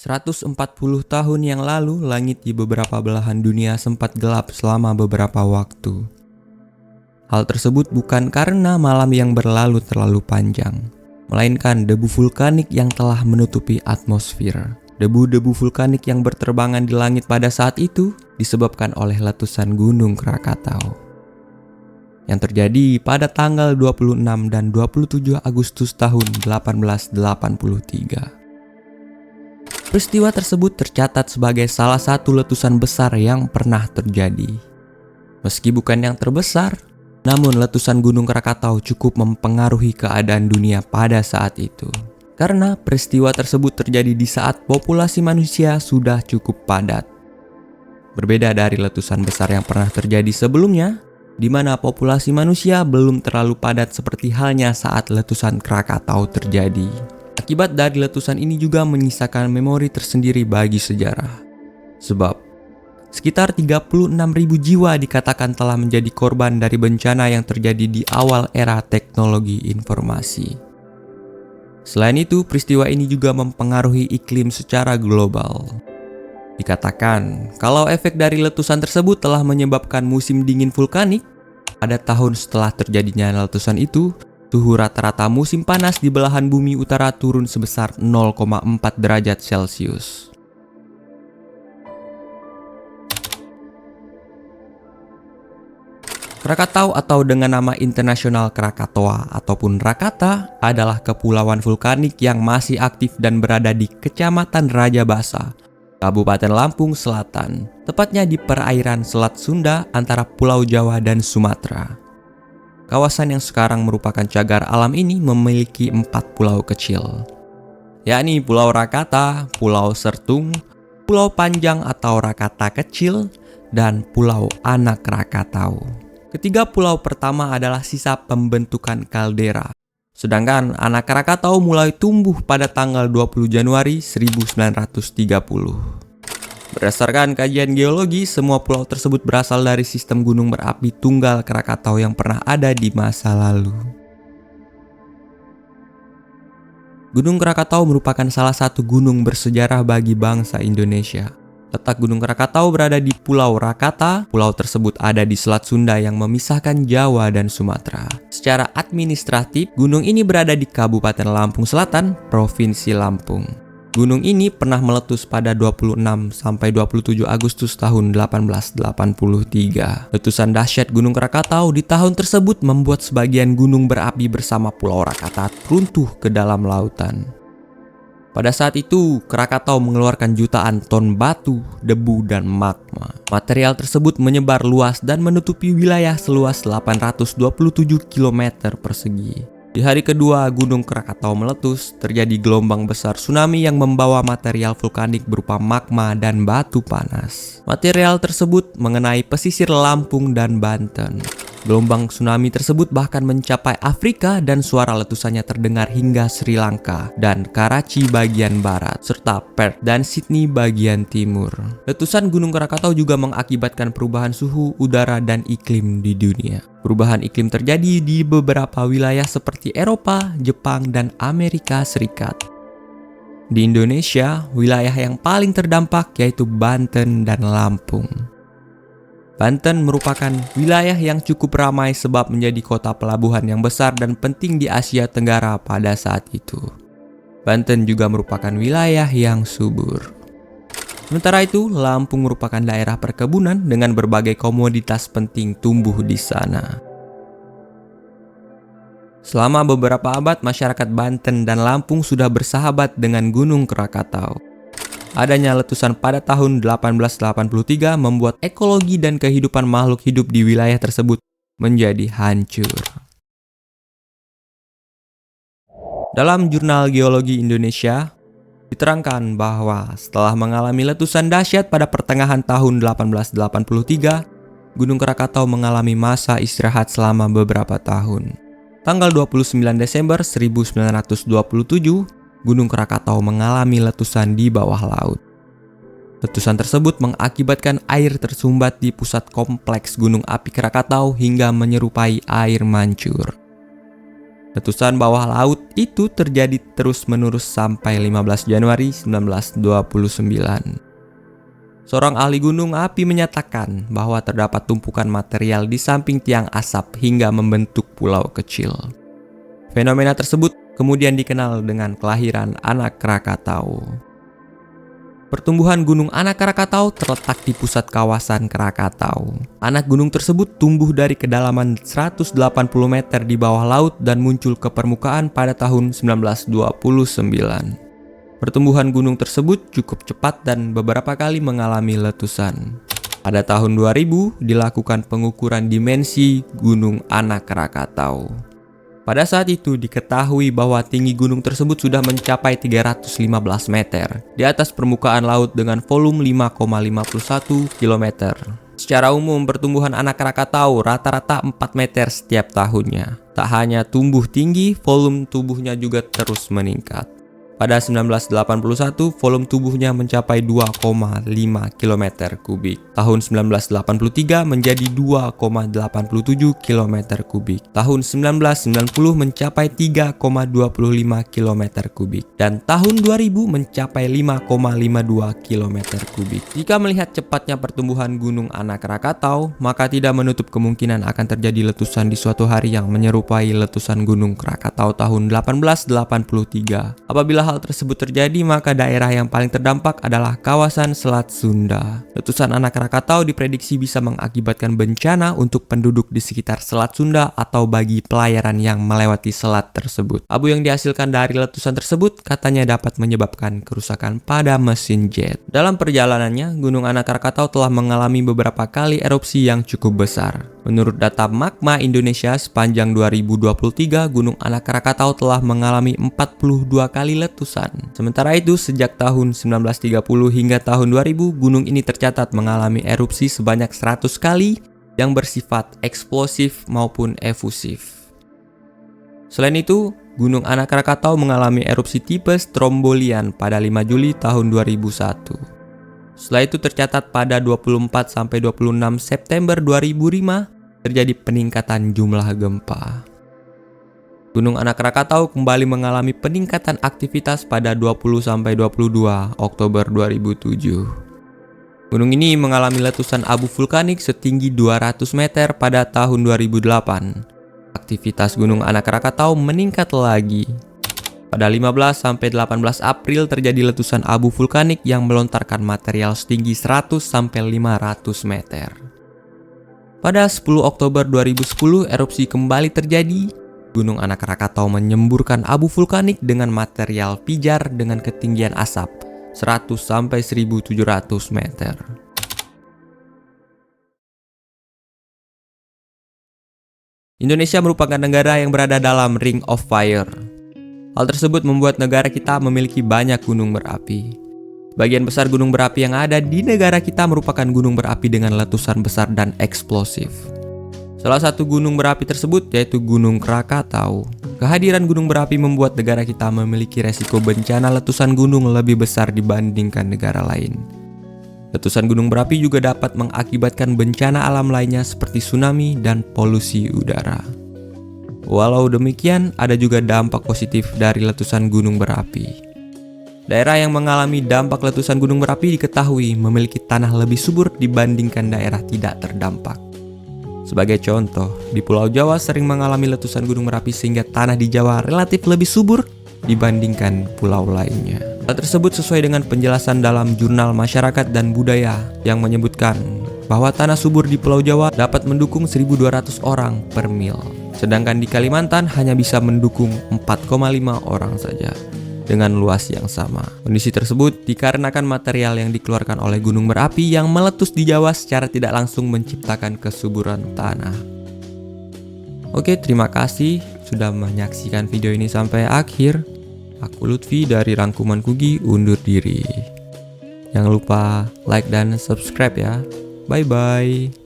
140 tahun yang lalu, langit di beberapa belahan dunia sempat gelap selama beberapa waktu. Hal tersebut bukan karena malam yang berlalu terlalu panjang, melainkan debu vulkanik yang telah menutupi atmosfer. Debu-debu vulkanik yang berterbangan di langit pada saat itu disebabkan oleh letusan Gunung Krakatau yang terjadi pada tanggal 26 dan 27 Agustus tahun 1883. Peristiwa tersebut tercatat sebagai salah satu letusan besar yang pernah terjadi. Meski bukan yang terbesar, namun letusan Gunung Krakatau cukup mempengaruhi keadaan dunia pada saat itu. Karena peristiwa tersebut terjadi di saat populasi manusia sudah cukup padat. Berbeda dari letusan besar yang pernah terjadi sebelumnya, di mana populasi manusia belum terlalu padat seperti halnya saat letusan Krakatau terjadi. Akibat dari letusan ini juga menyisakan memori tersendiri bagi sejarah. Sebab, sekitar 36.000 jiwa dikatakan telah menjadi korban dari bencana yang terjadi di awal era teknologi informasi. Selain itu, peristiwa ini juga mempengaruhi iklim secara global. Dikatakan, kalau efek dari letusan tersebut telah menyebabkan musim dingin vulkanik, pada tahun setelah terjadinya letusan itu, suhu rata-rata musim panas di belahan bumi utara turun sebesar 0,4 derajat Celcius. Krakatau atau dengan nama internasional Krakatoa ataupun Rakata adalah kepulauan vulkanik yang masih aktif dan berada di Kecamatan Raja Basa, Kabupaten Lampung Selatan, tepatnya di perairan Selat Sunda antara Pulau Jawa dan Sumatera. Kawasan yang sekarang merupakan cagar alam ini memiliki 4 pulau kecil, yakni Pulau Rakata, Pulau Sertung, Pulau Panjang atau Rakata Kecil, dan Pulau Anak Krakatau. Ketiga pulau pertama adalah sisa pembentukan kaldera, sedangkan Anak Krakatau mulai tumbuh pada tanggal 20 Januari 1930. Berdasarkan kajian geologi, semua pulau tersebut berasal dari sistem gunung berapi tunggal Krakatau yang pernah ada di masa lalu. Gunung Krakatau merupakan salah satu gunung bersejarah bagi bangsa Indonesia. Letak Gunung Krakatau berada di Pulau Rakata. Pulau tersebut ada di Selat Sunda yang memisahkan Jawa dan Sumatera. Secara administratif, gunung ini berada di Kabupaten Lampung Selatan, Provinsi Lampung. Gunung ini pernah meletus pada 26 sampai 27 Agustus tahun 1883. Letusan dahsyat Gunung Krakatau di tahun tersebut membuat sebagian gunung berapi bersama Pulau Rakata runtuh ke dalam lautan. Pada saat itu, Krakatau mengeluarkan jutaan ton batu, debu, dan magma. Material tersebut menyebar luas dan menutupi wilayah seluas 827 km persegi. Di hari kedua Gunung Krakatau meletus, terjadi gelombang besar tsunami yang membawa material vulkanik berupa magma dan batu panas. Material tersebut mengenai pesisir Lampung dan Banten. Gelombang tsunami tersebut bahkan mencapai Afrika dan suara letusannya terdengar hingga Sri Lanka dan Karachi bagian barat, serta Perth dan Sydney bagian timur. Letusan Gunung Krakatau juga mengakibatkan perubahan suhu, udara, dan iklim di dunia. Perubahan iklim terjadi di beberapa wilayah seperti Eropa, Jepang, dan Amerika Serikat. Di Indonesia, wilayah yang paling terdampak yaitu Banten dan Lampung. Banten merupakan wilayah yang cukup ramai sebab menjadi kota pelabuhan yang besar dan penting di Asia Tenggara pada saat itu. Banten juga merupakan wilayah yang subur. Sementara itu, Lampung merupakan daerah perkebunan dengan berbagai komoditas penting tumbuh di sana. Selama beberapa abad, masyarakat Banten dan Lampung sudah bersahabat dengan Gunung Krakatau. Adanya letusan pada tahun 1883 membuat ekologi dan kehidupan makhluk hidup di wilayah tersebut menjadi hancur. Dalam Jurnal Geologi Indonesia, diterangkan bahwa setelah mengalami letusan dahsyat pada pertengahan tahun 1883, Gunung Krakatau mengalami masa istirahat selama beberapa tahun. Tanggal 29 Desember 1927, Gunung Krakatau mengalami letusan di bawah laut. Letusan tersebut mengakibatkan air tersumbat di pusat kompleks Gunung Api Krakatau hingga menyerupai air mancur. Letusan bawah laut itu terjadi terus-menerus sampai 15 Januari 1929. Seorang ahli gunung api menyatakan bahwa terdapat tumpukan material di samping tiang asap hingga membentuk pulau kecil. Fenomena tersebut kemudian dikenal dengan kelahiran Anak Krakatau. Pertumbuhan Gunung Anak Krakatau terletak di pusat kawasan Krakatau. Anak gunung tersebut tumbuh dari kedalaman 180 meter di bawah laut dan muncul ke permukaan pada tahun 1929. Pertumbuhan gunung tersebut cukup cepat dan beberapa kali mengalami letusan. Pada tahun 2000 dilakukan pengukuran dimensi Gunung Anak Krakatau. Pada saat itu diketahui bahwa tinggi gunung tersebut sudah mencapai 315 meter di atas permukaan laut dengan volume 5,51 km. Secara umum pertumbuhan Anak Krakatau rata-rata 4 meter setiap tahunnya. Tak hanya tumbuh tinggi, volume tubuhnya juga terus meningkat. Pada 1981, volume tubuhnya mencapai 2,5 km kubik. Tahun 1983 menjadi 2,87 km kubik. Tahun 1990 mencapai 3,25 km kubik. Dan tahun 2000 mencapai 5,52 km kubik. Jika melihat cepatnya pertumbuhan Gunung Anak Krakatau, maka tidak menutup kemungkinan akan terjadi letusan di suatu hari yang menyerupai letusan Gunung Krakatau tahun 1883. Apabila hal tersebut terjadi, maka daerah yang paling terdampak adalah kawasan Selat Sunda. Letusan Anak Krakatau diprediksi bisa mengakibatkan bencana untuk penduduk di sekitar Selat Sunda atau bagi pelayaran yang melewati selat tersebut. Abu yang dihasilkan dari letusan tersebut katanya dapat menyebabkan kerusakan pada mesin jet. Dalam perjalanannya, Gunung Anak Krakatau telah mengalami beberapa kali erupsi yang cukup besar. Menurut data Magma Indonesia, sepanjang 2023, Gunung Anak Krakatau telah mengalami 42 kali letusan. Sementara itu, sejak tahun 1930 hingga tahun 2000, gunung ini tercatat mengalami erupsi sebanyak 100 kali yang bersifat eksplosif maupun efusif. Selain itu, Gunung Anak Krakatau mengalami erupsi tipe Strombolian pada 5 Juli tahun 2001. Setelah itu tercatat pada 24-26 September 2005 terjadi peningkatan jumlah gempa. Gunung Anak Krakatau kembali mengalami peningkatan aktivitas pada 20-22 Oktober 2007. Gunung ini mengalami letusan abu vulkanik setinggi 200 meter pada tahun 2008. Aktivitas Gunung Anak Krakatau meningkat lagi. Pada 15-18 April terjadi letusan abu vulkanik yang melontarkan material setinggi 100-500 meter. Pada 10 Oktober 2010 erupsi kembali terjadi. Gunung Anak Krakatau menyemburkan abu vulkanik dengan material pijar dengan ketinggian asap 100-1.700 meter. Indonesia merupakan negara yang berada dalam Ring of Fire. Hal tersebut membuat negara kita memiliki banyak gunung berapi. Bagian besar gunung berapi yang ada di negara kita merupakan gunung berapi dengan letusan besar dan eksplosif. Salah satu gunung berapi tersebut yaitu Gunung Krakatau. Kehadiran gunung berapi membuat negara kita memiliki resiko bencana letusan gunung lebih besar dibandingkan negara lain. Letusan gunung berapi juga dapat mengakibatkan bencana alam lainnya seperti tsunami dan polusi udara. Walau demikian, ada juga dampak positif dari letusan gunung berapi. Daerah yang mengalami dampak letusan gunung berapi diketahui memiliki tanah lebih subur dibandingkan daerah tidak terdampak. Sebagai contoh, di Pulau Jawa sering mengalami letusan gunung berapi sehingga tanah di Jawa relatif lebih subur dibandingkan pulau lainnya. Hal tersebut sesuai dengan penjelasan dalam Jurnal Masyarakat dan Budaya yang menyebutkan bahwa tanah subur di Pulau Jawa dapat mendukung 1.200 orang per mil. Sedangkan di Kalimantan hanya bisa mendukung 4,5 orang saja. Dengan luas yang sama. Kondisi tersebut dikarenakan material yang dikeluarkan oleh gunung berapi yang meletus di Jawa secara tidak langsung menciptakan kesuburan tanah. Oke, terima kasih sudah menyaksikan video ini sampai akhir. Aku Lutfi dari Rangkuman Kugi undur diri. Jangan lupa like dan subscribe ya. Bye-bye.